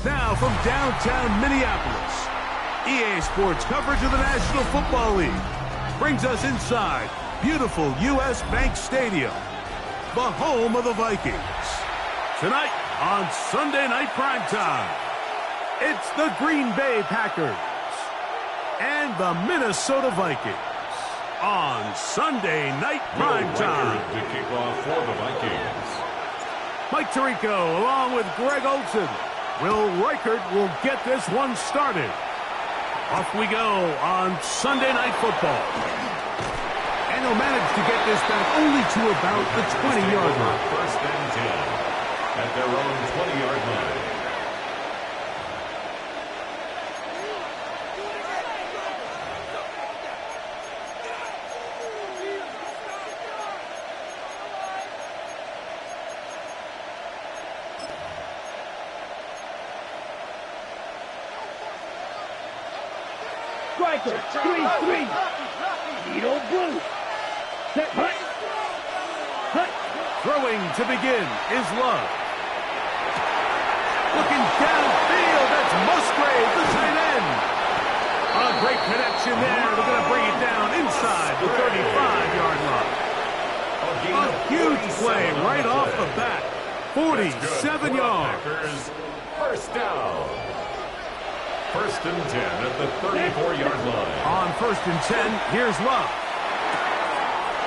Now from downtown Minneapolis, EA Sports coverage of the National Football League brings us inside beautiful U.S. Bank Stadium, the home of the Vikings. Tonight on Sunday Night Primetime, it's the Green Bay Packers and the Minnesota Vikings on Sunday Night Primetime. To kick off for the Vikings. Mike Tirico along with Greg Olson. Will Reichert will get this one started. Off we go on Sunday Night Football. And he'll manage to get this back only to about the 20-yard line. First and 10 at their own 20-yard line. Striker, 3-3. Needle blue. Set, hut. Hut. Throwing to begin is Love. Looking downfield, that's Musgrave, the tight end. A great connection there. They're going to bring it down inside the 35-yard line. A huge play right off the bat. 47 yards. First down. First and 10 at the 34-yard line. On first and 10, here's Love.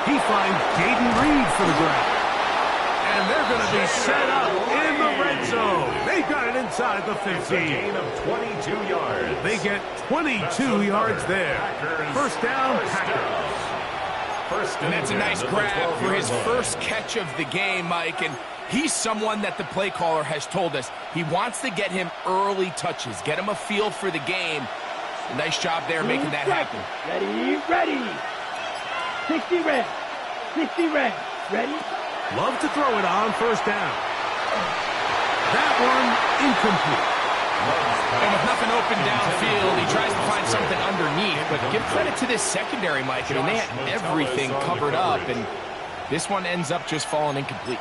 He finds Jaden Reed for the grab. And they're going to be set up in the red zone. They've got it inside the 15. It's a gain of 22 yards. They get 22 yards there. First down, Packers. First and that's a nice grab for his first catch of the game, Mike. And he's someone that the play caller has told us he wants to get him early touches, get him a feel for the game. A nice job there making that happen. Ready, ready. 60 red. 60 red. Ready? Love to throw it on first down. That one incomplete. And with nothing open downfield, he tries to find something underneath. But give credit to this secondary, Mike. I mean, they had everything covered up, and this one ends up just falling incomplete.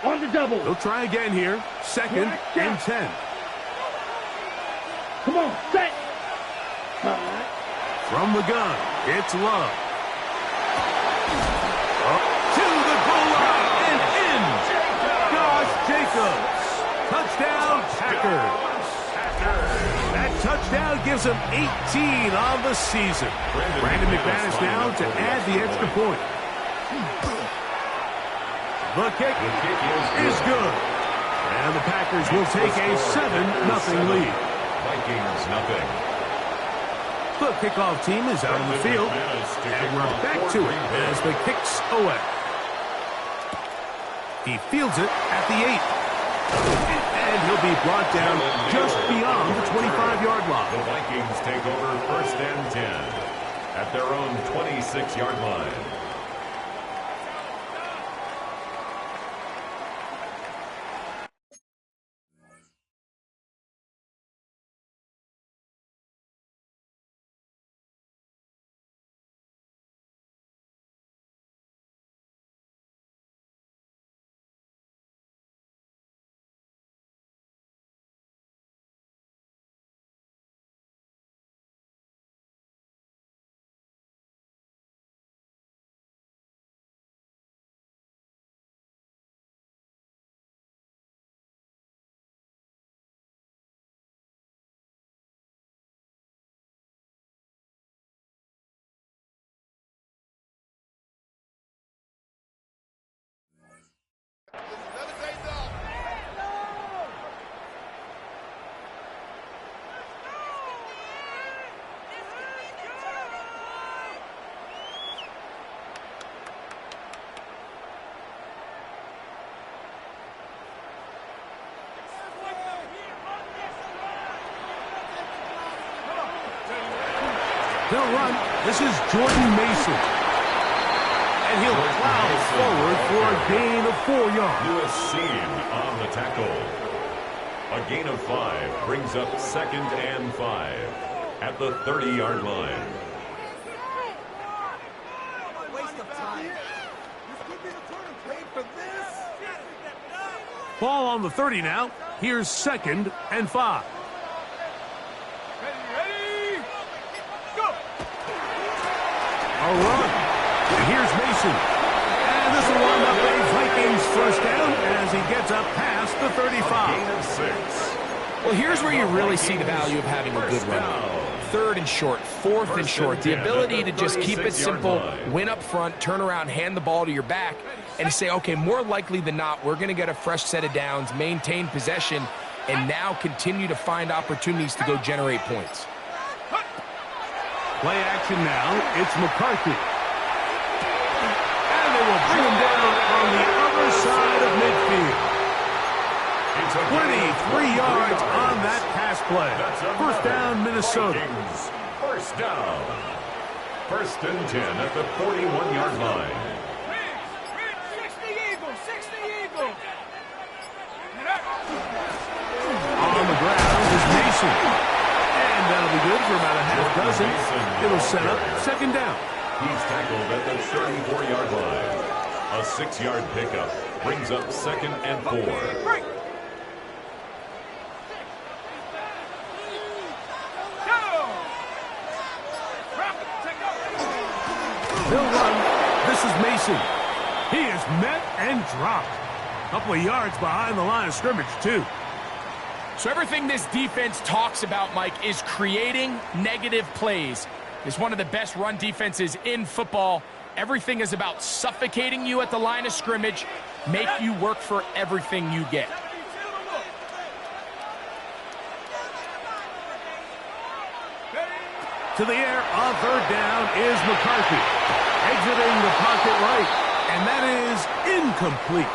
On the double. They'll try again here. Second and 10. Come on, set. From the gun, it's Love. Up to the goal line and in. Josh Jacobs. Touchdown, Packers. That touchdown gives them 18 on the season. Brandon McManus now to add the extra point. The kick is good. And the Packers will take a 7-0 lead. Vikings nothing. The kickoff team is out on the field, and we're back to it as the kick's away. He fields it at the 8. And he'll be brought down just beyond the 25-yard line. The Vikings take over first and 10 at their own 26-yard line. They'll run. This is Jordan Mason. And he'll plow forward for a gain of 4 yards. Lewis Seam on the tackle. A gain of 5 brings up 2nd and 5 at the 30-yard line. Waste of time. This could be the turn and play for this. Ball on the 30 now. Here's 2nd and 5. Ready, go! A run. And here's Mason. And this will wind up a Vikings first down as he gets up past the 35. Gain of 6. Well, here's where you really see the value of having a good run. 3rd and short, 4th and short. The ability to just keep it simple, win up front, turn around, hand the ball to your back, and say, okay, more likely than not, we're going to get a fresh set of downs, maintain possession, and now continue to find opportunities to go generate points. Play action now. It's McCarthy. And they will bring him down on the other side of midfield. 23 yards on that pass play. First down, Minnesota. First down. 1st and 10 at the 41-yard line. 60 Eagles, 60 Eagles. On the ground is Mason. And that'll be good for about a half dozen. It'll set up 2nd down. He's tackled at the 34-yard line. A 6-yard pickup brings up 2nd and 4. They'll run. This is Mason. He is met and dropped. A couple of yards behind the line of scrimmage, too. So everything this defense talks about, Mike, is creating negative plays. It's one of the best run defenses in football. Everything is about suffocating you at the line of scrimmage, make you work for everything you get. To the air on 3rd down is McCarthy. Exiting the pocket right. And that is incomplete.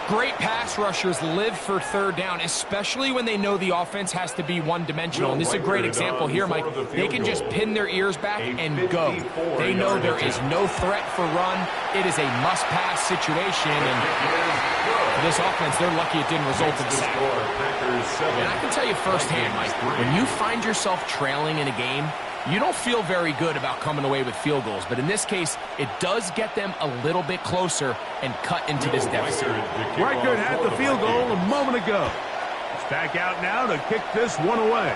Great pass rushers live for 3rd down, especially when they know the offense has to be one-dimensional. And this is a great example here, Mike. They can just pin their ears back and go. They know there is no threat for run. It is a must-pass situation. And for this offense, they're lucky it didn't result in a sack. And I can tell you firsthand, Mike, when you find yourself trailing in a game, you don't feel very good about coming away with field goals, but in this case, it does get them a little bit closer and cut into this deficit. Reichert had the field goal a moment ago. He's back out now to kick this one away.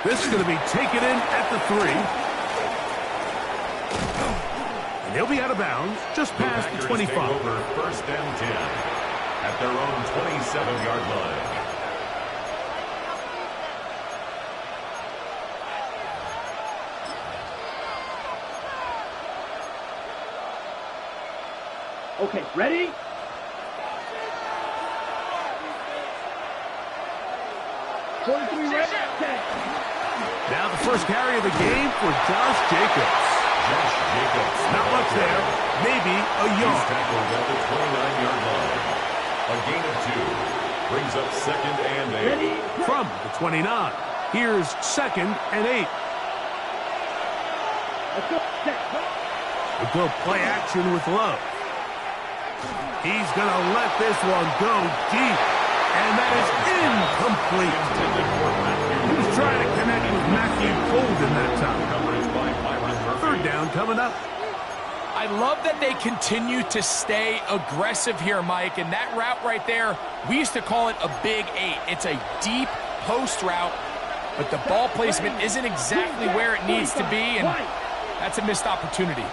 This is going to be taken in at the 3. And he'll be out of bounds just past the 25. Over 1st and 10 at their own 27-yard line. Okay, ready? Now the first carry of the game for Josh Jacobs. Not much there, maybe a He's yard. tackled at the 29-yard line. A gain of 2 brings up 2nd and 8. Ready? From the 29, here's 2nd and 8. Let's go. Set. We'll go play action with Love. He's going to let this one go deep. And that is incomplete. He was trying to connect with Matthew Golden that time. 3rd down coming up. I love that they continue to stay aggressive here, Mike, and that route right there, we used to call it a big 8. It's a deep post route, but the ball placement isn't exactly where it needs to be, and that's a missed opportunity.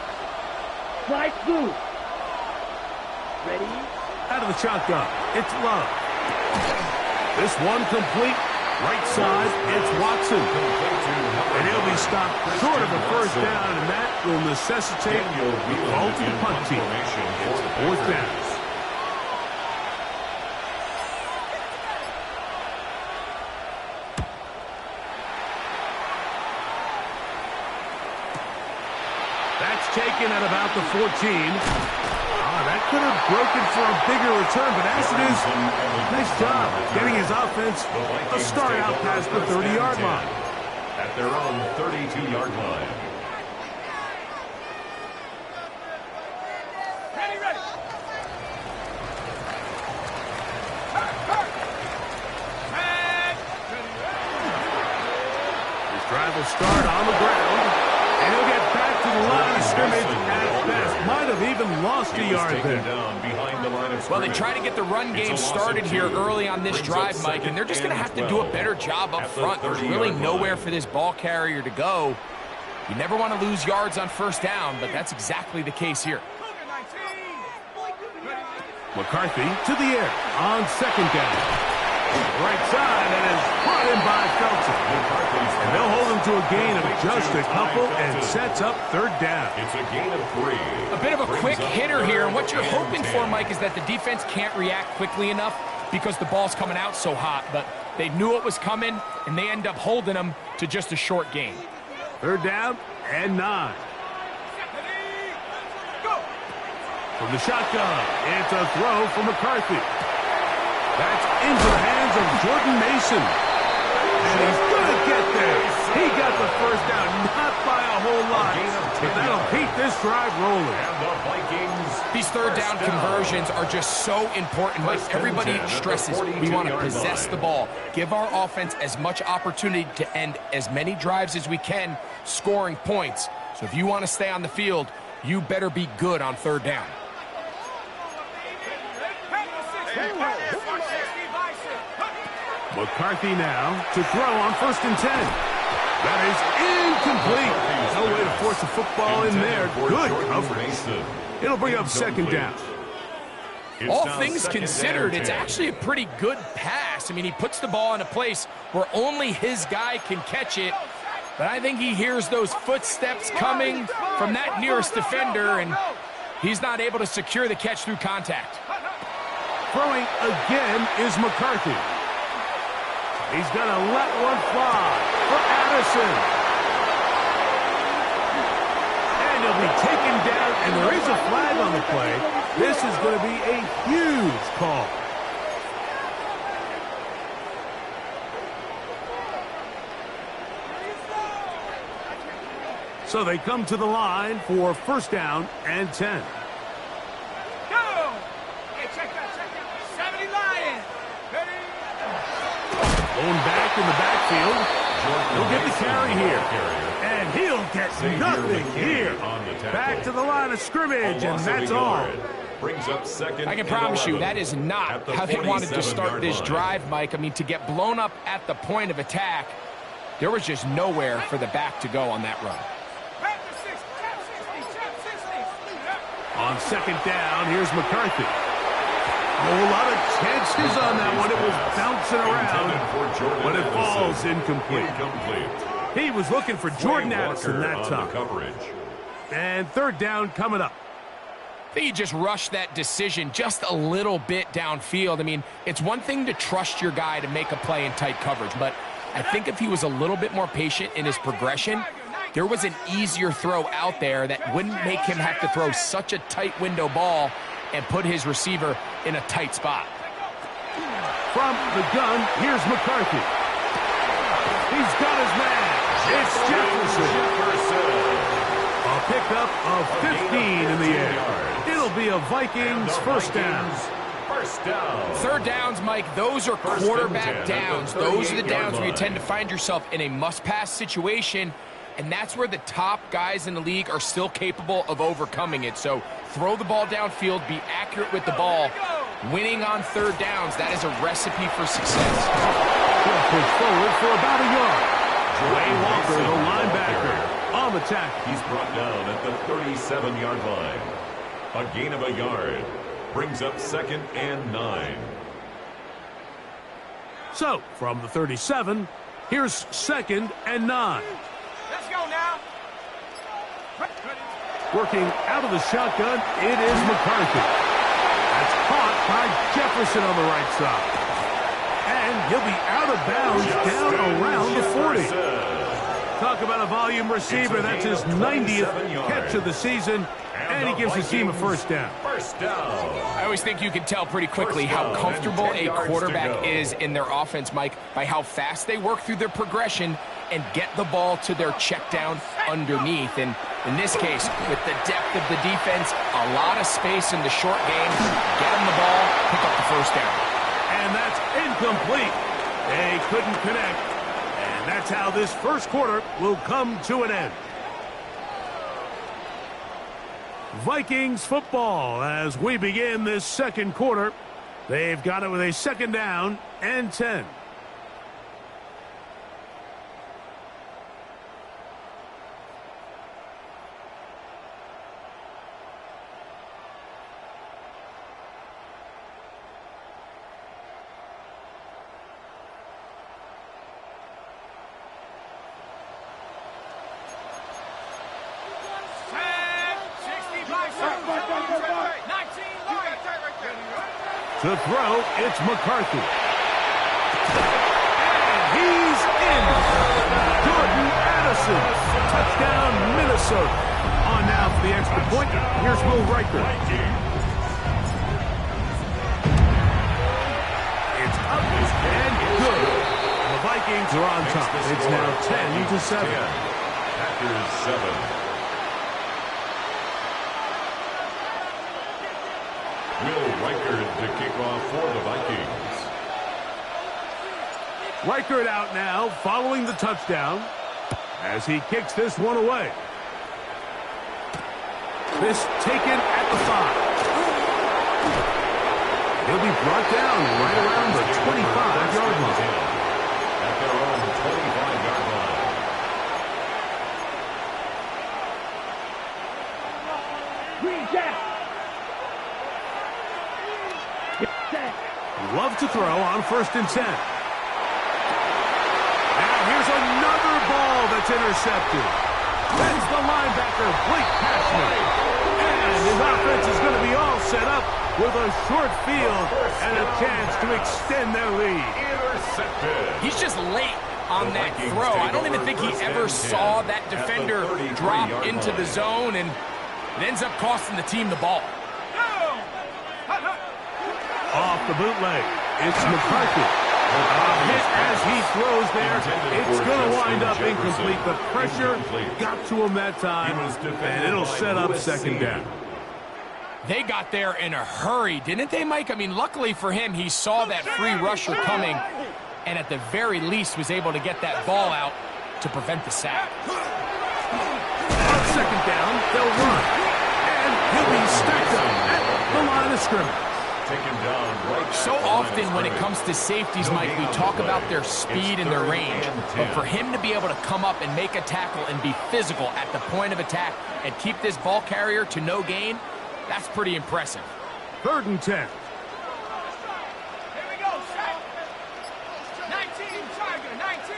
Slide through. Ready? Out of the shotgun, it's Love. This one complete. Right side, it's Watson. And he'll be stopped short of a first down, and that will necessitate the call to the punt team. It's 4th down. That's taken at about the 14. That could have broken for a bigger return, but as it is, nice job getting his offense a start out past the 30-yard line. at their own 32-yard line. Ready. His drive will start on the ground, and he'll get back to the line of scrimmage at best. Might have even lost a yard there. Down behind the line of Well, they scrimmage. try to get the run game started here early on this drive, Mike, and they're just going to have to do a better job up front. There's really nowhere for this ball carrier to go. You never want to lose yards on first down, but that's exactly the case here. McCarthy to the air on second down. Right side, and is brought in by Felton. And they'll hold him to a gain of just a couple and sets up third down. It's a gain of 3. A bit of a quick hitter here, and what you're hoping for, Mike, is that the defense can't react quickly enough because the ball's coming out so hot. But they knew it was coming, and they end up holding them to just a short gain. Third down and 9. From the shotgun, it's a throw for McCarthy. That's into the hands of Jordan Mason. And he's going to get there. He got the first down, not by a whole lot. But that'll keep this drive rolling. And the Vikings. These third down conversions are just so important. Like everybody stresses, we want to possess the ball. Give our offense as much opportunity to end as many drives as we can, scoring points. So if you want to stay on the field, you better be good on third down. McCarthy now to throw on 1st and 10. That is incomplete. No way to force the football in there. Good coverage. It'll bring up second down. All things considered, it's actually a pretty good pass. I mean, he puts the ball in a place where only his guy can catch it. But I think he hears those footsteps coming from that nearest defender, and he's not able to secure the catch through contact. Throwing again is McCarthy. He's going to let one fly for Addison. And he'll be taken down, and there is a flag on the play. This is going to be a huge call. So they come to the line for 1st down and 10. Go! Hey, check that. 70 Lions. Going back in the backfield. He'll get the carry here. And he'll get nothing here. Back to the line of scrimmage, and that's all. Brings up second. I can promise you that is not how they wanted to start this drive, Mike. I mean, to get blown up at the point of attack, there was just nowhere for the back to go on that run. On second down, here's McCarthy. A whole lot of chances on that one. It was bouncing around, but it falls incomplete. He was looking for Jordan Addison that time. And third down coming up. I think he just rushed that decision just a little bit downfield. I mean, it's one thing to trust your guy to make a play in tight coverage, but I think if he was a little bit more patient in his progression, there was an easier throw out there that wouldn't make him have to throw such a tight window ball and put his receiver in a tight spot. From the gun, here's McCarthy. He's got his man. It's Jefferson. A pickup of 15 in the air. It'll be a Vikings first down. Third downs, Mike, those are quarterback downs. Those are the downs where you tend to find yourself in a must-pass situation, and that's where the top guys in the league are still capable of overcoming it. So throw the ball downfield, be accurate with the ball. Winning on third downs, that is a recipe for success. He'll push forward for about a yard. Wayne Walker, the linebacker, on the tackle. He's brought down at the 37-yard line. A gain of a yard. Brings up second and 9. So, from the 37, here's second and 9. Let's go now. Working out of the shotgun, it is McCarthy. That's caught by Jefferson on the right side. And he'll be out of bounds down around the 40. Talk about a volume receiver. That's his 90th catch of the season. And he gives his team a first down. I always think you can tell pretty quickly how comfortable a quarterback is in their offense, Mike, by how fast they work through their progression and get the ball to their check down underneath. And in this case, with the depth of the defense, a lot of space in the short game, get them the ball, pick up the first down. And that's incomplete. They couldn't connect. And that's how this first quarter will come to an end. Vikings football as we begin this second quarter. They've got it with a 2nd down and 10. To throw, it's McCarthy. And he's in. Jordan Addison. Touchdown, Minnesota. On now for the extra point. Here's Will Riker. It's up and good. The Vikings are on top. It's now 10-7. Packers 7. Will Riker to kick off for the Vikings. Riker out now, following the touchdown, as he kicks this one away. This taken at the 5. He'll be brought down right around the 25-yard line. At their own 25-yard line. Green Jack. Love to throw on 1st and 10. And here's another ball that's intercepted. That's the linebacker, Blake Cashman. And his offense is going to be all set up with a short field and a chance to extend their lead. Intercepted. He's just late on that throw. I don't even think he ever saw that defender drop into the zone, and it ends up costing the team the ball. Off the bootleg, it's McCarthy. A hit as he throws there. It's going to wind up incomplete. The pressure got to him that time, and it'll set up 2nd down. They got there in a hurry, didn't they, Mike? I mean, luckily for him, he saw that free rusher coming, and at the very least was able to get that ball out to prevent the sack. On 2nd down, they'll run. And he'll be stacked up at the line of scrimmage. So often when it comes to safeties, Mike, we talk about their speed and their range. But for him to be able to come up and make a tackle and be physical at the point of attack and keep this ball carrier to no gain, that's pretty impressive. 3rd and 10. Here we go, set. 19, Tiger, 19.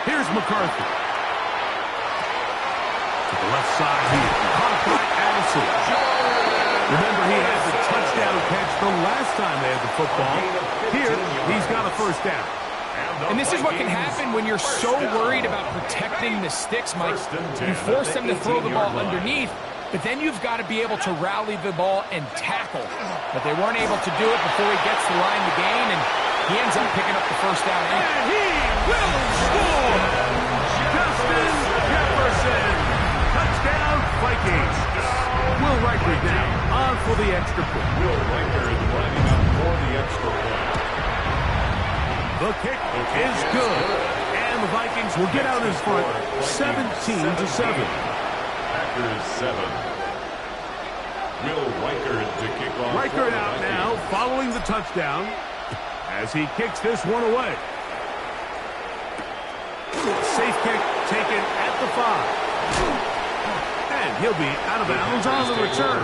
Here's McCarthy. To the left side here. Caught by Addison. Remember, he had the touchdown catch the last time they had the football. Here, he's got a 1st down. And this is what can happen when you're so worried about protecting the sticks, Mike. You force them to throw the ball underneath, but then you've got to be able to rally the ball and tackle. But they weren't able to do it before he gets the line to gain, and he ends up picking up the 1st down. And he will score! Justin Jefferson! Touchdown, Vikings! Will Riker down on for the extra point. Will Riker is lining up for the extra point. The kick is good. And the Vikings will get out in front 17-7. Packers 7. Will Riker to kick off. Riker out now following the touchdown as he kicks this one away. Safe kick taken at the 5. And he'll be out of bounds on the return.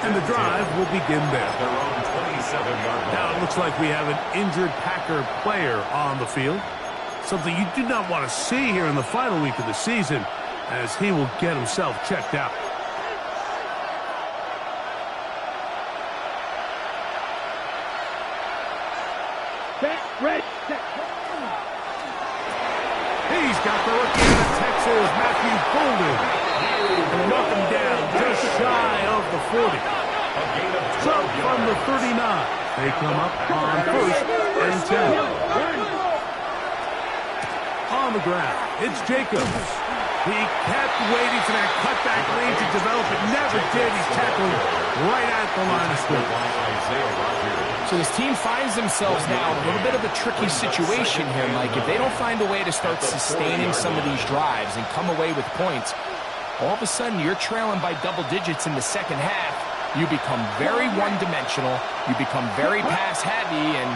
And the drive will begin there. Their own 27-yard line. Now it looks like we have an injured Packer player on the field. Something you do not want to see here in the final week of the season, as he will get himself checked out. Red. He's got the rookie out of Texas, Matthew Golden. And knock him down just shy of the 40. So from the 39, they come up on 1st and 10. on the ground. It's Jacobs. He kept waiting for that cutback lane to develop. It never did. He tackled right at the line of scrimmage. So this team finds themselves now in a little bit of a tricky situation here, Mike. If they don't find a way to start sustaining some of these drives and come away with points, all of a sudden you're trailing by double digits in the second half. You become very one-dimensional. You become very pass-heavy, and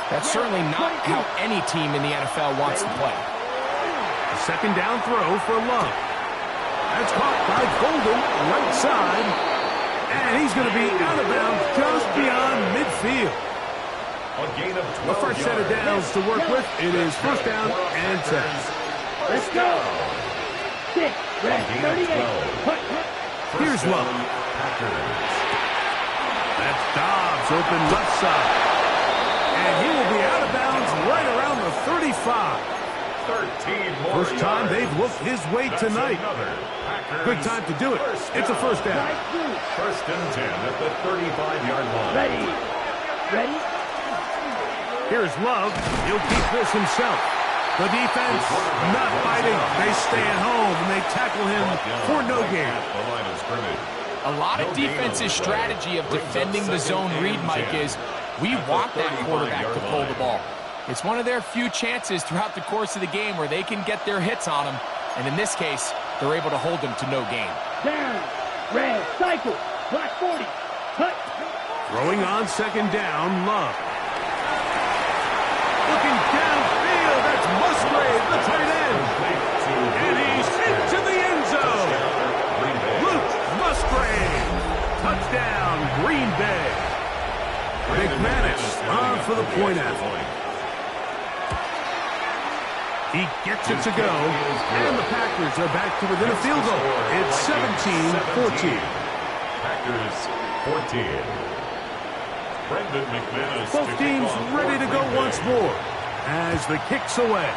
that's certainly not how any team in the NFL wants to play. A second down throw for Love. That's caught by Golden, right side. And he's going to be out of bounds just beyond midfield. A gain of 12 The first set of downs to work with. It is first down and 10. Let's go. 6, red, 38. Here's Love. That's Dobbs, open left side. And he will be out of bounds right around the 35. 13 more First time yards. they've looked his way That's tonight. Good time to do it. It's a first down. First and 10 at the 35-yard line. Ready. Ready. Here's Love. He'll keep this himself. The defense not fighting. They stay at home, and they tackle him for no gain. The line of scrimmage. A lot of defense's strategy of defending the zone read, Mike, is we want that quarterback to pull the ball. It's one of their few chances throughout the course of the game where they can get their hits on him, and in this case, they're able to hold him to no gain. Down. Red. Cycle. Black 40. Cut. Throwing on second down, Love. Looking downfield, that's Musgrave, the tight end. And he's into the end zone. Luke Musgrave. Touchdown, Green Bay. McManus on for the point after. He gets it to go, and the Packers are back to within a field goal. It's 17-14. Packers 14. Brendan McManus. Both teams ready to go once more as the kick's away.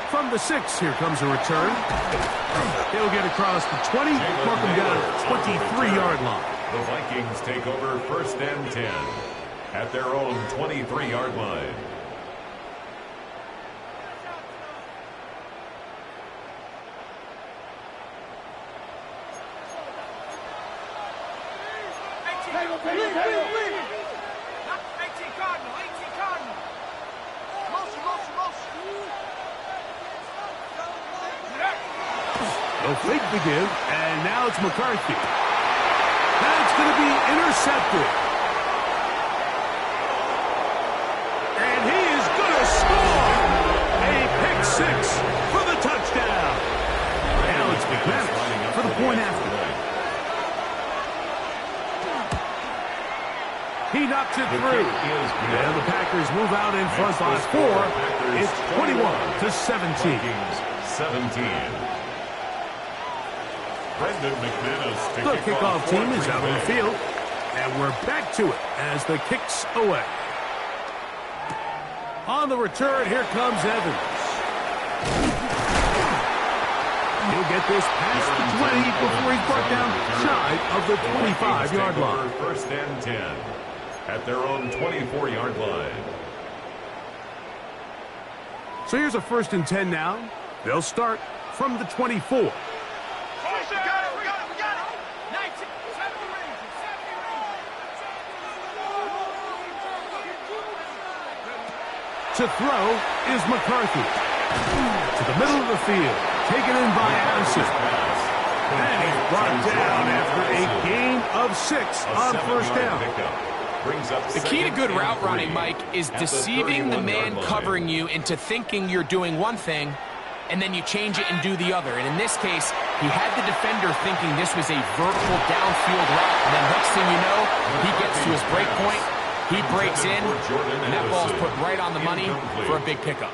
From the 6, here comes a return. He'll get across the 20, mark him down at 23-yard line. The Vikings take over first and 10 at their own 23-yard line. They'll fake the give, and now it's McCarthy. That's going to be intercepted. And he is going to score! A pick 6 for the touchdown. Now it's McManus for the point after. He knocks it through. And the Packers move out in front by 4. It's 21-17. 17. Brendan McManus The kickoff team is out on the field, and we're back to it as the kick's away. On the return, here comes Evans. He'll get this past the 20 before he's brought down shy of the 25-yard line. First and 10 at their own 24-yard line. So here's a first and 10 now. They'll start from the 24. To throw is McCarthy. To the middle of the field. Taken in by Addison. And he's brought down after a gain of 6 on first down. The key to good route running, Mike, is deceiving the man covering you into thinking you're doing one thing, and then you change it and do the other. And in this case, he had the defender thinking this was a vertical downfield route, and then next thing you know, he gets to his break point. He breaks in, and that ball's put right on the money for a big pickup.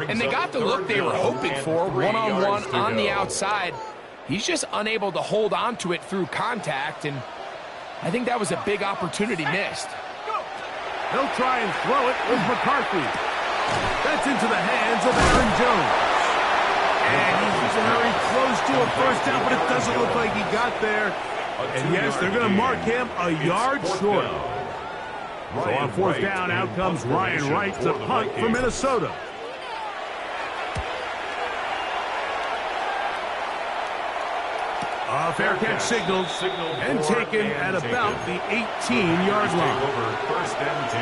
And they got the look they were hoping for, one-on-one on the outside. He's just unable to hold on to it through contact, and I think that was a big opportunity missed. He'll try and throw it with McCarthy. That's into the hands of Aaron Jones. And he's very close to a first down, but it doesn't look like he got there. And yes, they're going to mark him a yard short. So on fourth down, out comes Ryan Wright to punt for Minnesota. A fair catch signaled and taken at about the 18-yard line. Over first and 10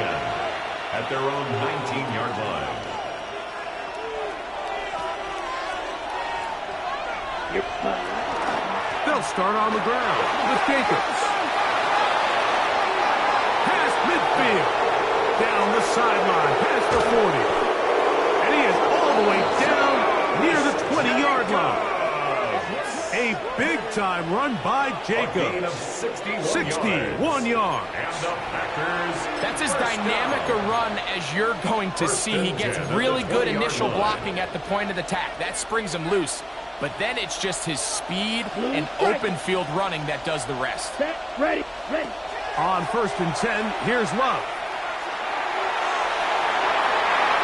at their own 19-yard line. They'll start on the ground with Jacobs. Past midfield. Down the sideline, past the 40. And he is all the way down near the 20-yard line. A big-time run by Jacobs. 61 yards. And the Packers. That's as dynamic a run as you're going to see. He gets really good initial blocking at the point of attack. That springs him loose. But then it's just his speed and open field running that does the rest. Ready. On first and 10, here's Love.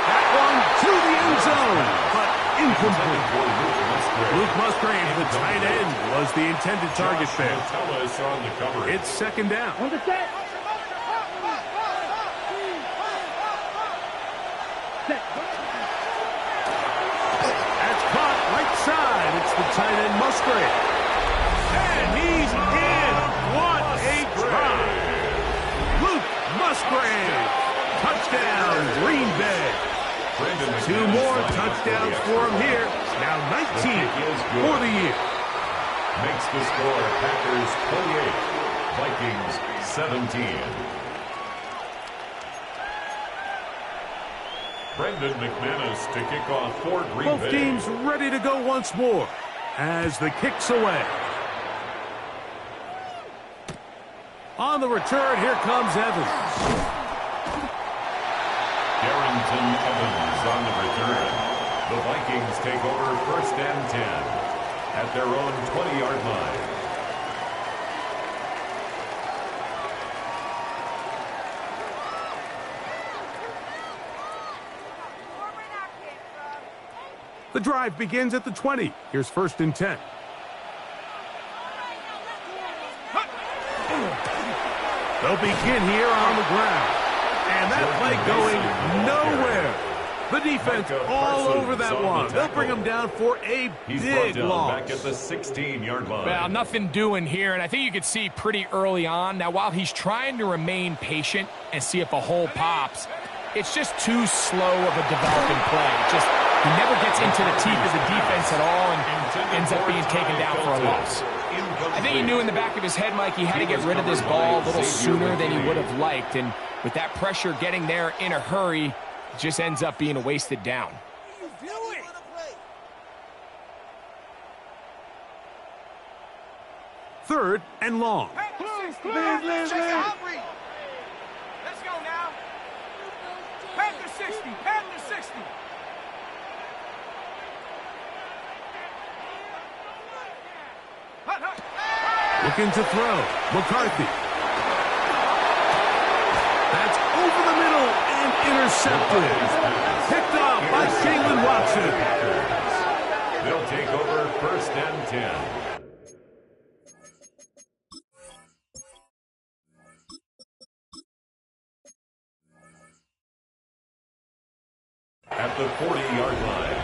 That one to the end zone, but incomplete. Luke Musgrave, the tight end, was the intended target there. It's second down. On the set. That's caught right side. It's the tight end Musgrave. And he's in. What a drive. Luke Musgrave. Touchdown, Green Bay. 2 more touchdowns for him here. Now 19 for the year. Makes the score Packers 28, Vikings 17. Brendan McManus to kick off for Green Bay. Both teams ready to go once more as the kick's away. On the return, here comes Evans. Darrington Evans on the return. The Vikings take over first and 10 at their own 20-yard line. The drive begins at the 20. Here's first and 10. They'll begin here on the ground. And that play going nowhere. The defense all over that one. They'll bring him down for a big loss. Back at the 16-yard line. Well, nothing doing here, and I think you could see pretty early on. Now, while he's trying to remain patient and see if a hole pops, it's just too slow of a developing play. He never gets into the teeth of the defense at all and ends up being taken down for a loss. I think he knew in the back of his head, Mike, he had to get rid of this ball a little sooner than he would have liked, and with that pressure getting there in a hurry, it just ends up being a wasted down. Third and long. Check out. Let's go now. Panther 60. Panther 60. Looking to throw. McCarthy. That's over the middle and intercepted. Picked off by Jalen Watson. They'll take over first and 10. At the 40-yard line.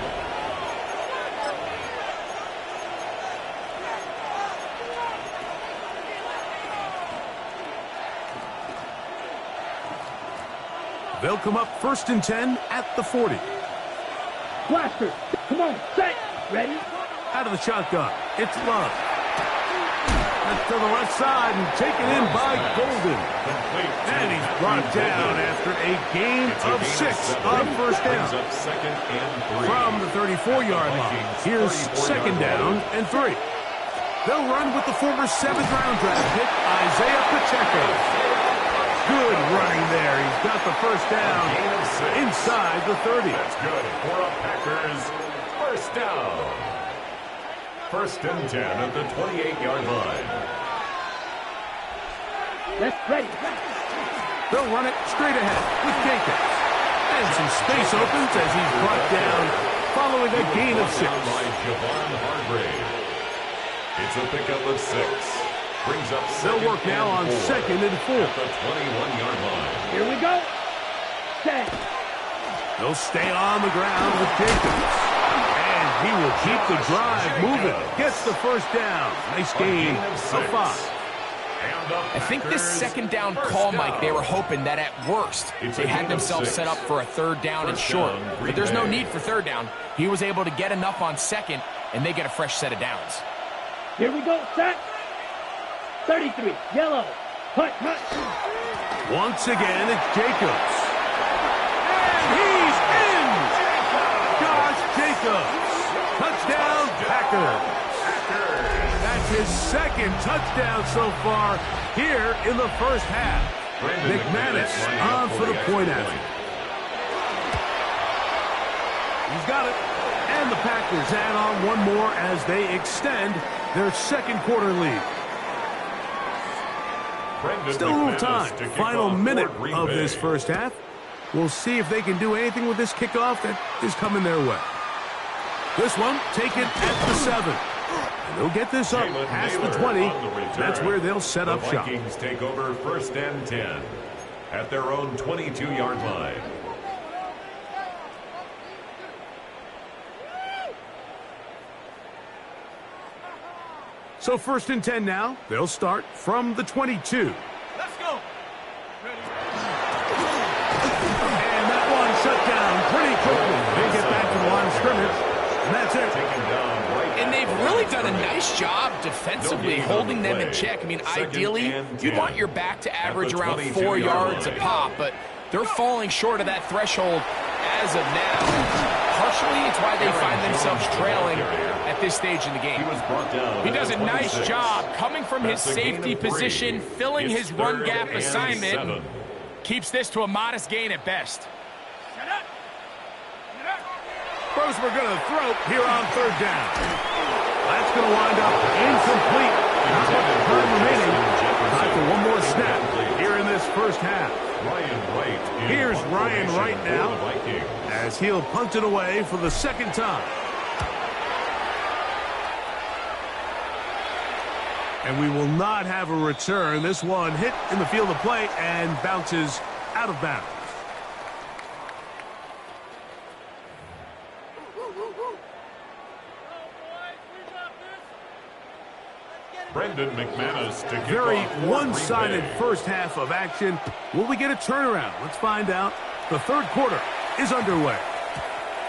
They'll come up first and 10 at the 40. Blaster, come on, set, ready? Out of the shotgun, it's Love. That's to the left side and taken in by Golden. And he's brought down after a gain of 6 on first down. From the 34-yard line, here's second down and 3. They'll run with the former 7th-round draft pick, Isaiah Pacheco. Good running there. He's got the first down inside the 30. That's good for a Packers first down. First and 10 at the 28-yard line. Let's ready. They'll run it straight ahead with Jacobs. And some space opens as he's brought down following a gain of 6. By Javon Hargrave. It's a pickup of 6. brings up They'll work now on 2nd and 4. At the 21-yard line. Here we go. Set. They'll stay on the ground with Jacobs. And he will keep the drive moving. Gets the first down. Nice gain of 5. I think this 2nd down call, Mike, they were hoping that at worst they had themselves set up for a 3rd down and short. But there's no need for 3rd down. He was able to get enough on 2nd, and they get a fresh set of downs. Here we go. Set. 33. Yellow. Hut. Once again, it's Jacobs. And he's in! Josh Jacobs. Touchdown, Packers. That's his 2nd touchdown so far here in the first half. McManus on for the point after. He's got it. And the Packers add on one more as they extend their 2nd quarter lead. Still a little time. Final minute of this first half. We'll see if they can do anything with this kickoff that is coming their way. This one taken at the 7. And they'll get this up past the 20. That's where they'll set up shop. The Vikings take over 1st and 10 at their own 22-yard line. So 1st and 10 now. They'll start from the 22. Let's go. And that one shut down pretty quickly. They get back to the line of scrimmage. And that's it. And they've really done a nice job defensively holding them in check. I mean, ideally, you'd want your back to average around 4 yards a pop, but they're falling short of that threshold as of now. Partially, it's why they find themselves trailing at this stage in the game. He does a nice job coming from his safety position, filling his run gap assignment, and keeps this to a modest gain at best. Brosmer going to throw here on 3rd down. That's going to wind up incomplete. Not much time remaining. Time for one more snap here in this first half. Here's Ryan Wright now as he'll punt it away for the 2nd time. And we will not have a return. This one hit in the field of play and bounces out of bounds. Brendan McManus to kick Very off one-sided first half of action. Will we get a turnaround? Let's find out. The 3rd quarter is underway.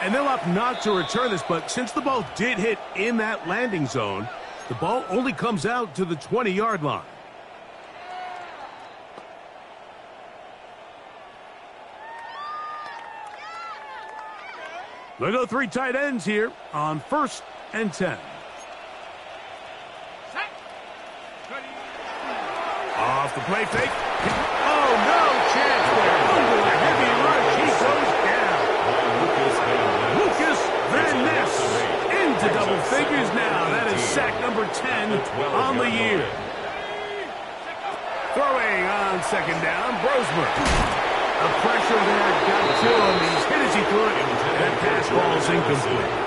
And they'll opt not to return this, but since the ball did hit in that landing zone, the ball only comes out to the 20-yard line. They'll go 3 tight ends here on 1st and 10. Off the play fake. Oh, no chance there. Under the heavy rush, he goes down. Lucas Van Ness into double figures now. That is sack number 10 on the year. Throwing on 2nd down, Brosmer. The pressure there got to him. He's hit as he threw it. That pass ball is incomplete.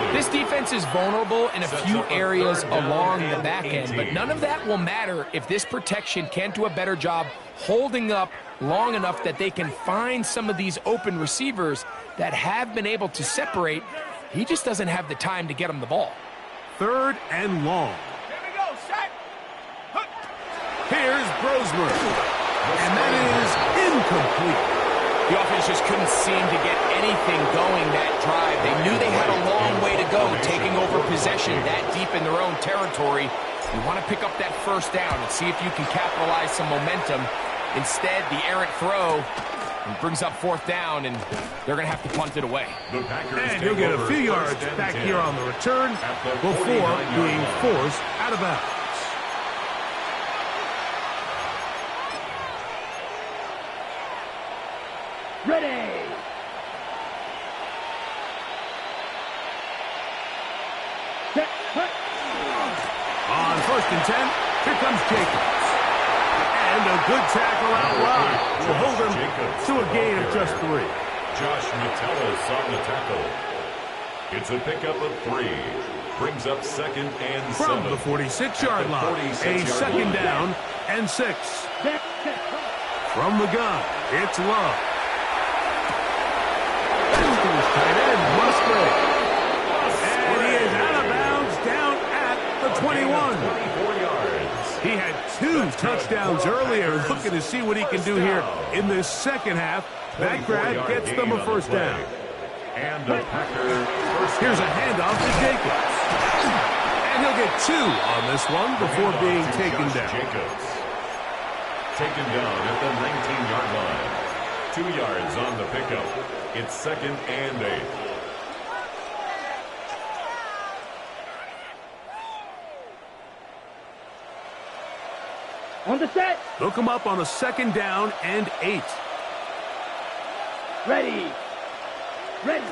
This defense is vulnerable in a few areas along the back end, but none of that will matter if this protection can't do a better job holding up long enough that they can find some of these open receivers that have been able to separate. He just doesn't have the time to get them the ball. 3rd and long. Here we go. Set. Here's Brosmer. And that is incomplete. The offense just couldn't seem to get anything going that drive. They knew they had a long way to go taking over possession that deep in their own territory. You want to pick up that 1st down and see if you can capitalize some momentum. Instead, the errant throw brings up 4th down, and they're going to have to punt it away. And he'll get a few yards back here on the return before being forced out of bounds. Ready. Set. Hut. On 1st and 10, here comes Jacobs. And a good tackle out wide will hold him to a gain of just 3. Josh Metellus on the tackle. It's a pickup of 3. brings up second and From 7. the 46-yard line, a second down and 6. From the gun, it's Love. That's to his tight end, Musgrave. And he is out of bounds down at the 21. 24 yards. He had 2 touchdowns earlier. Looking to see what he can do here in this second half. That grab gets them a first down. And the Packer first Here's a handoff to Jacobs. And he'll get 2 on this one before being taken down. Jacobs. Taken down at the 19-yard line. 2 yards on the pickup. It's second and 8. On the set. They'll come up on a second down and 8. Ready. Ready.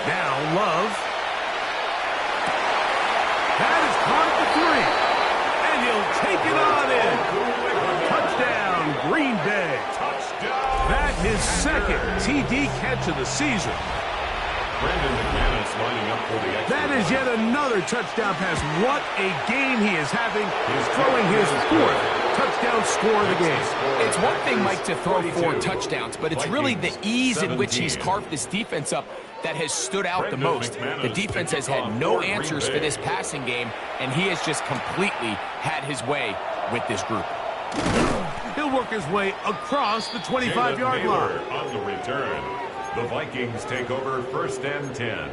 Now Love. That is caught at the 3. And he'll take it on in. Touchdown, Green Bay. That his second TD catch of the season. Brandon McManus lining up for the extra. That is yet another touchdown pass. What a game he is having. He's throwing his 4th touchdown score of the game. It's one thing, Mike, to throw 4 touchdowns, but it's really the ease in which he's carved this defense up that has stood out the most. The defense has had no answers for this passing game, and he has just completely had his way with this group. He'll work his way across the 25-yard line. On the return, the Vikings take over first and 10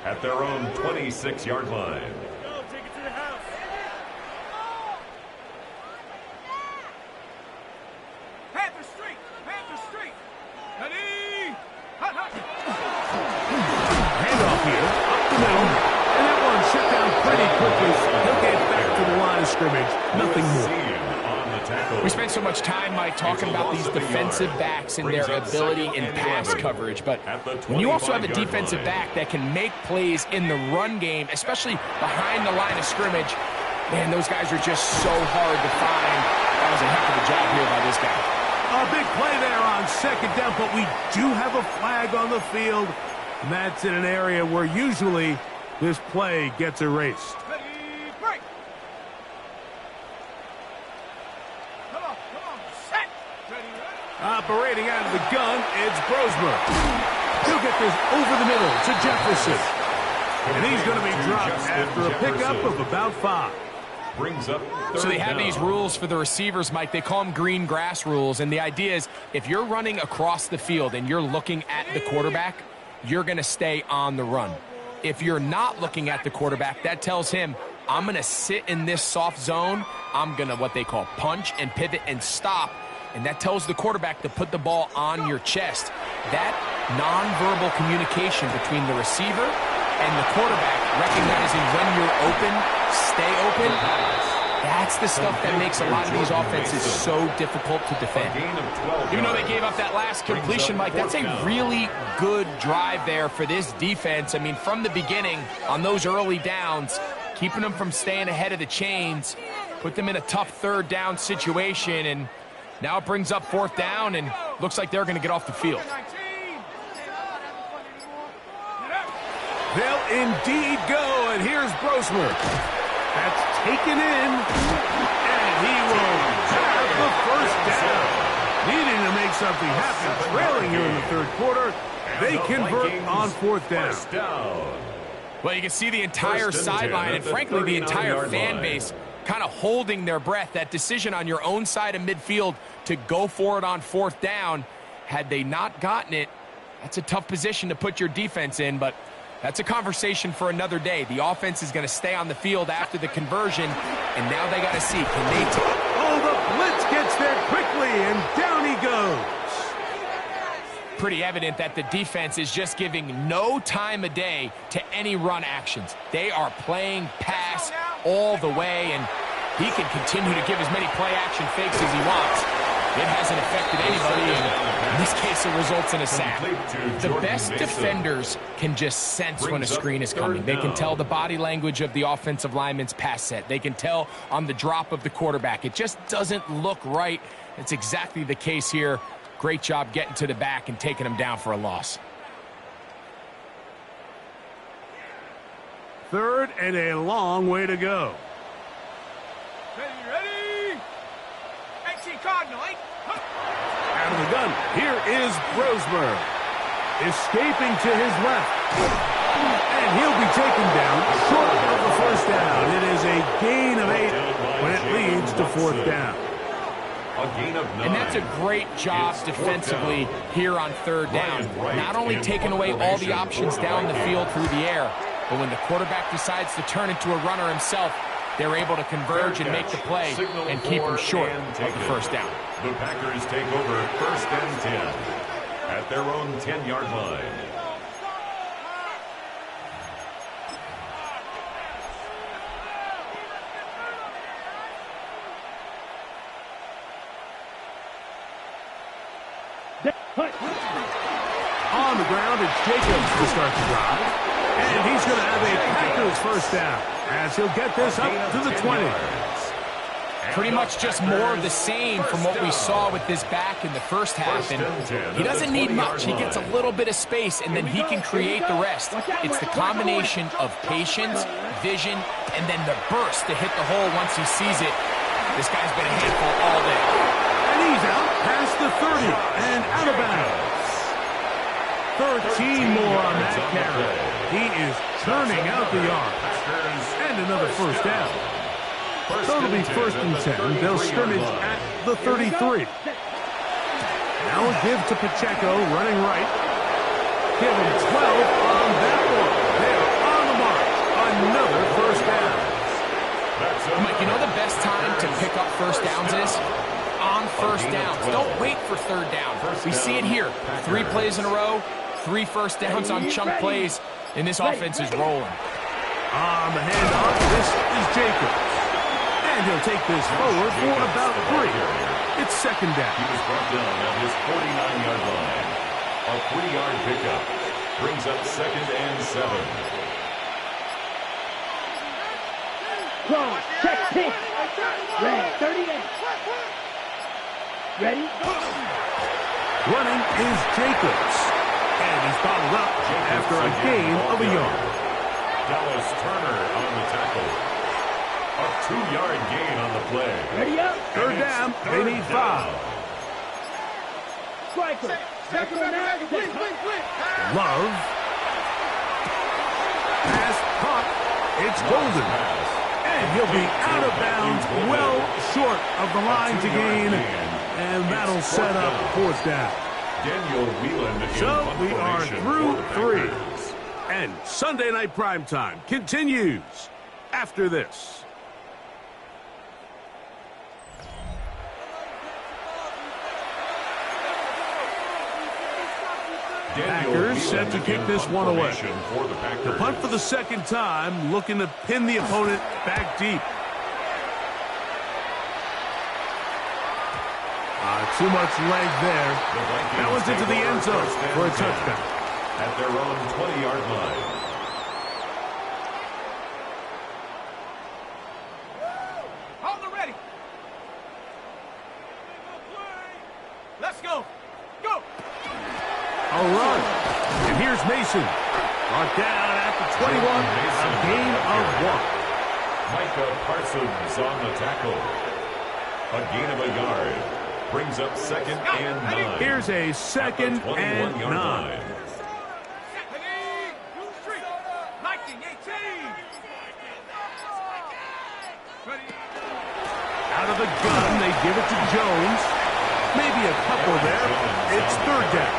at their own 26-yard line. Panther Street! Panther Street! Ready! Hut, hut. Handoff here, up the middle, and that one shut down pretty quickly. He'll get back to the line of scrimmage. Nothing more. We spent so much time, Mike, talking about these defensive backs and their ability in pass coverage, but when you also have a defensive back that can make plays in the run game, especially behind the line of scrimmage, man, those guys are just so hard to find. That was a heck of a job here by this guy. A big play there on second down, but we do have a flag on the field, and that's in an area where usually this play gets erased. Ready, break! Come on, set! Ready, ready? Operating out of the gun, it's Brosmer. He'll get this over the middle to Jefferson. And he's going to be dropped after a pickup of about 5. Brings up so they have these rules for the receivers, Mike. They call them green grass rules, and the idea is if you're running across the field and you're looking at the quarterback, you're going to stay on the run. If you're not looking at the quarterback, that tells him, I'm going to sit in this soft zone. I'm going to what they call punch and pivot and stop, and that tells the quarterback to put the ball on your chest. That nonverbal communication between the receiver and the quarterback, recognizing when you're open, stay open, that's the stuff that makes a lot of these offenses so difficult to defend. Even though they gave up that last completion, Mike, that's a really good drive there for this defense. I mean, from the beginning, on those early downs, keeping them from staying ahead of the chains, put them in a tough third down situation, and now it brings up 4th down, and looks like they're going to get off the field. They'll indeed go, and here's Brosmer. That's taken in, and he will have the first down. Needing to make something happen, trailing here in the 3rd quarter. They convert on 4th down. Well, you can see the entire sideline and, frankly, the entire fan base kind of holding their breath. That decision on your own side of midfield to go for it on 4th down, had they not gotten it, that's a tough position to put your defense in, but that's a conversation for another day. The offense is going to stay on the field after the conversion, and now they got to see, can they take... Oh, the blitz gets there quickly, and down he goes. Pretty evident that the defense is just giving no time of day to any run actions. They are playing pass all the way, and he can continue to give as many play-action fakes as he wants. It hasn't affected anybody, and in this case, it results in a sack. The best defenders can just sense when a screen is coming. They can tell the body language of the offensive lineman's pass set. They can tell on the drop of the quarterback. It just doesn't look right. It's exactly the case here. Great job getting to the back and taking him down for a loss. third and a long way to go. Ready? HE Cardinal, eh? Out of the gun, here is Brosmer. Escaping to his left. And he'll be taken down short of the first down. It is a gain of 8 when it leads to fourth down. A gain of 9. And that's a great job defensively here on third down. Not only taking away all the options down the field through the air, but when the quarterback decides to turn into a runner himself, they're able to converge and make the play and keep him short of the first down. The Packers take over first and 10 at their own 10-yard line. On the ground, it's Jacobs to start the drive. And he's going to have a Packers first down as he'll get this up to the 20. Pretty much just more of the same from what we saw with this back in the first half. And he doesn't need much. He gets a little bit of space, and then he can create the rest. It's the combination of patience, vision, and then the burst to hit the hole once he sees it. This guy's been a handful all day. And he's out past the 30 and out of bounds. 13 more on that carry. He is churning out the yards. And another first down. So it'll be first and 10. They'll scrimmage at the 33. Now a give to Pacheco, running right. Give him 12 on that one. They are on the mark. Another first down. Mike, you know the best time to pick up first downs is? On first downs. Don't wait for third down. We see it here. 3 plays in a row, 3 first downs on chunk plays, and this offense is rolling. On the handoff, this is Jacobs. And he'll take this forward for about 3. It's second down. He was brought down at his 49-yard line. A 3-yard pickup brings up second and 7. Close. Check pitch. Ready. 38. Ready? Running is Jacobs. And he's bottled up after a gain of a yard. Dallas Turner on the tackle. A 2-yard gain on the play. Ready up. Third down. They need 5. Striker. Second and out. Love. Pass caught. It's Golden. And he'll be out of bounds, well short of the line to gain. And that'll set up fourth down. Daniel Whelan. So we are through 3. And Sunday Night Primetime continues after this. Packers set to kick this one away. The punt for the second time, looking to pin the opponent back deep. Too much leg there. That one's into the end zone for a touchdown. At their own 20-yard line. Hold the ready. Let's go. Go. A run. And here's Mason. Brought down at the 21. A gain of 1. Micah Parsons on the tackle. A gain of a yard. Brings up second and 9. Here's a second and 9. Ready. Lightning 18. Ready. Out of the gun, they give it to Jones. Maybe a couple there. It's third down.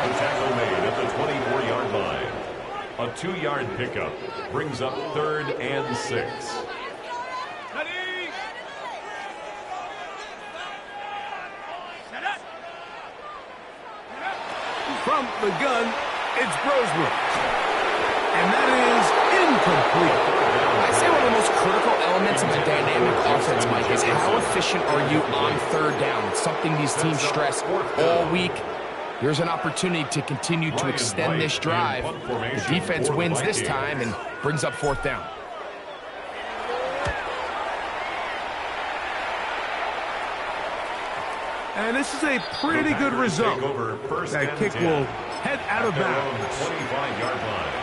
The tackle made at the 24-yard line. A 2-yard pickup brings up third and 6. Ready. From the gun, it's Brosmer. And that is incomplete. I'd say one of the most critical elements of a dynamic offense, Mike, is how efficient are you on third down? It's something these teams stress all week. Here's an opportunity to continue to extend this drive. The defense wins this time and brings up fourth down. And this is a pretty good result. That kick will head out of bounds. 25-yard line.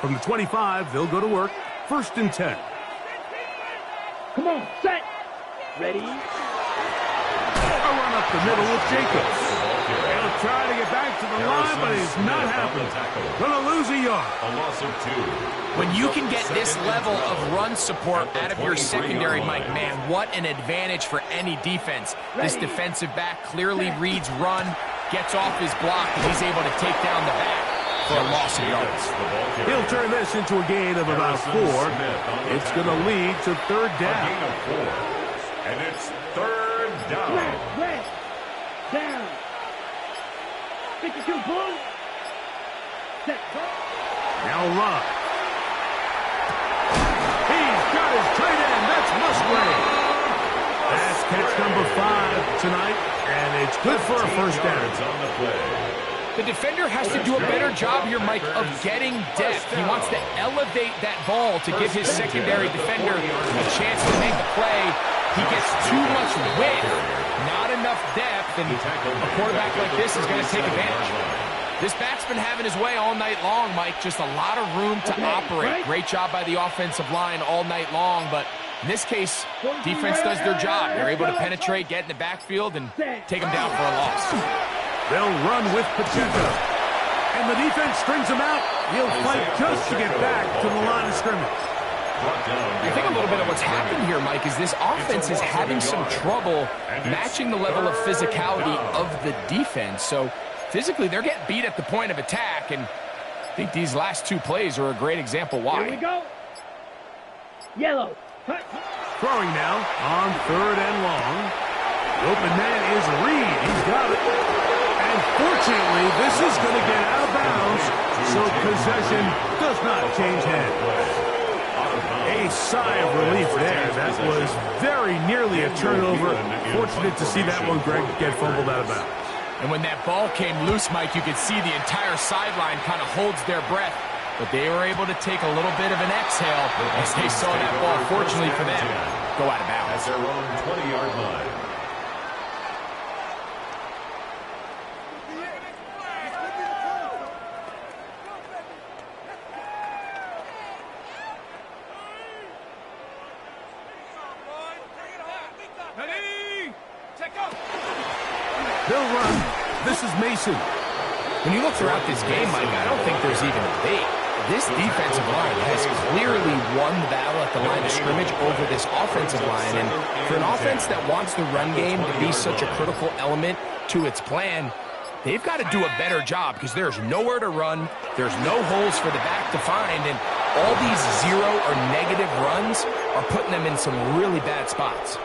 From the 25, they'll go to work. 1st and 10. Come on, set. Ready? A run up the middle with Jacobs. He'll try to get back to the line, but he's not happy. Gonna lose a yard. A loss of 2. When you can get this level of run support out of your secondary, Mike, man, what an advantage for any defense. This defensive back clearly reads run, gets off his block, and he's able to take down the back for a loss of yards. He'll turn this into a gain of about 4. It's going to lead to 3rd A down. gain of 4. And it's 3rd down. Red. Down. 52 pull. Set. Now run. He's got his tight end. That's Musgrave. That's catch number 5 tonight, and it's good for a 1st down. On the play. The defender has to do a better job here, Mike, of getting depth. He wants to elevate that ball to give his secondary defender a chance to make a play. He gets too much width, not enough depth, and a quarterback like this is going to take advantage. This back's been having his way all night long, Mike. Just a lot of room to operate. Great job by the offensive line all night long, but in this case, defense does their job. They're able to penetrate, get in the backfield, and take them down for a loss. They'll run with Pacheco. And the defense strings him out. He'll fight just to get back to the line of scrimmage. I think a little bit of what's happened here, Mike, is this offense is having some trouble matching the level of physicality of the defense. So physically, they're getting beat at the point of attack, and I think these last 2 plays are a great example why. Here we go. Yellow. Cut. Throwing now on 3rd and long. The open man is Reed. He's got it. And fortunately, this is going to get out of bounds, so possession does not change hands. A sigh of relief there. That was very nearly a turnover. Fortunate to see that one, Greg, get fumbled out of bounds. And when that ball came loose, Mike, you could see the entire sideline kind of holds their breath. But they were able to take a little bit of an exhale as they saw that ball, fortunately for them, go out of bounds. At their own 20-yard line. They'll run. This is Mason. When you look throughout this game, Mike, I don't think there's even a debate. This defensive line has clearly won the battle at the line of scrimmage over this offensive line. And for an offense that wants the run game to be such a critical element to its plan, they've got to do a better job because there's nowhere to run. There's no holes for the back to find. And all these 0 or negative runs are putting them in some really bad spots.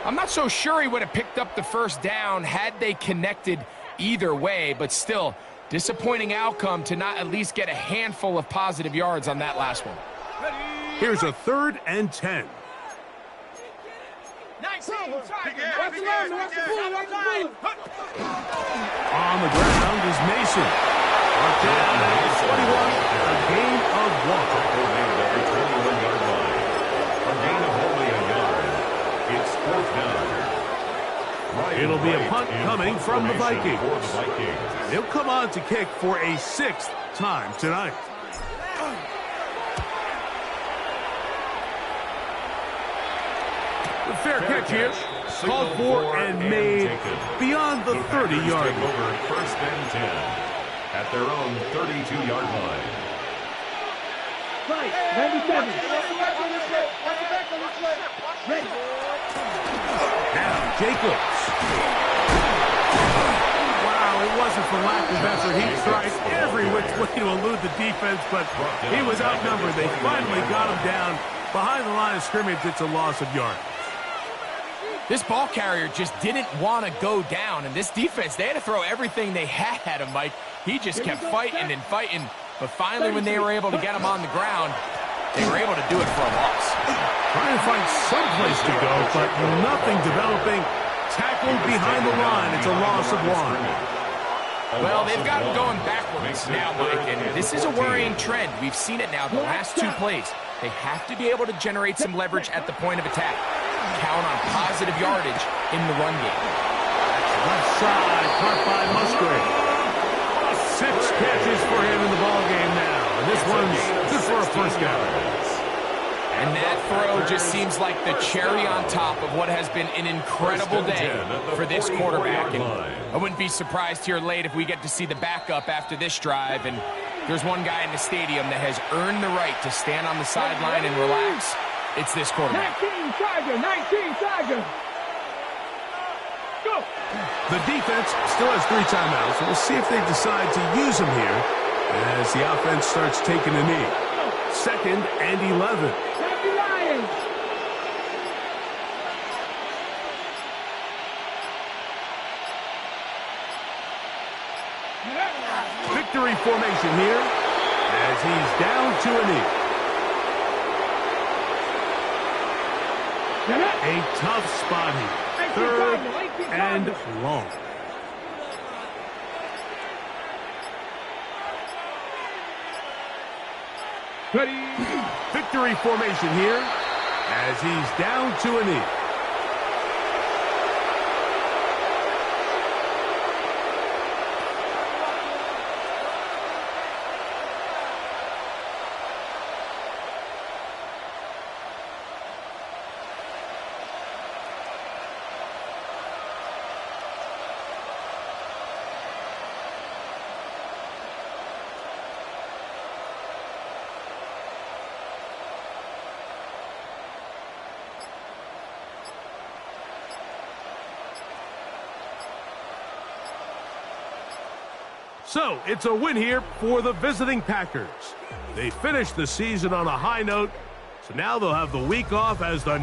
I'm not so sure he would have picked up the 1st down had they connected either way, but still, disappointing outcome to not at least get a handful of positive yards on that last one. Here's a 3rd and 10. Nice. Watch the line, watch the ball, watch the ball. On the ground is Mason. Marked down at 21. A gain of 1. A gain of only a yard. It's 4th down. It'll be a punt coming from the Vikings. For the Vikings. He'll come on to kick for a 6th time tonight. The fair catch here, called for and made beyond the 30-yard line. Over 1st and 10 at their own 32-yard line. Right, 97. Ready. Now, Jacobs. Wow, it wasn't for lack of effort. He tried every which way to elude the defense, but he was outnumbered. They finally got him down behind the line of scrimmage. It's a loss of yards. This ball carrier just didn't want to go down, and this defense, they had to throw everything they had at him, Mike. He just kept fighting and fighting, but finally when they were able to get him on the ground, they were able to do it for a loss. Trying to find someplace to go, but nothing developing. Tackled behind the line. It's a loss of 1. Well, they've got him going backwards now, Mike, and this is a worrying trend. We've seen it now the last 2 plays. They have to be able to generate some leverage at the point of attack. Count on positive yardage in the run game. Left side, caught by Musgrave. 6 catches for him in the ballgame now. And this one's good for a first down. And that throw just seems like the cherry on top of what has been an incredible day for this quarterback. And I wouldn't be surprised here late if we get to see the backup after this drive. And there's one guy in the stadium that has earned the right to stand on the sideline and relax. It's this quarterback. 19 Charger, 19 Charger. Go. The defense still has 3 timeouts. We'll see if they decide to use them here as the offense starts taking a knee. 2nd and 11. Happy Lions. Victory formation here as he's down to a knee. A tough spot here. 3rd and long. Ready. Victory formation here as he's down to a knee. So, it's a win here for the visiting Packers. They finished the season on a high note, so now they'll have the week off as the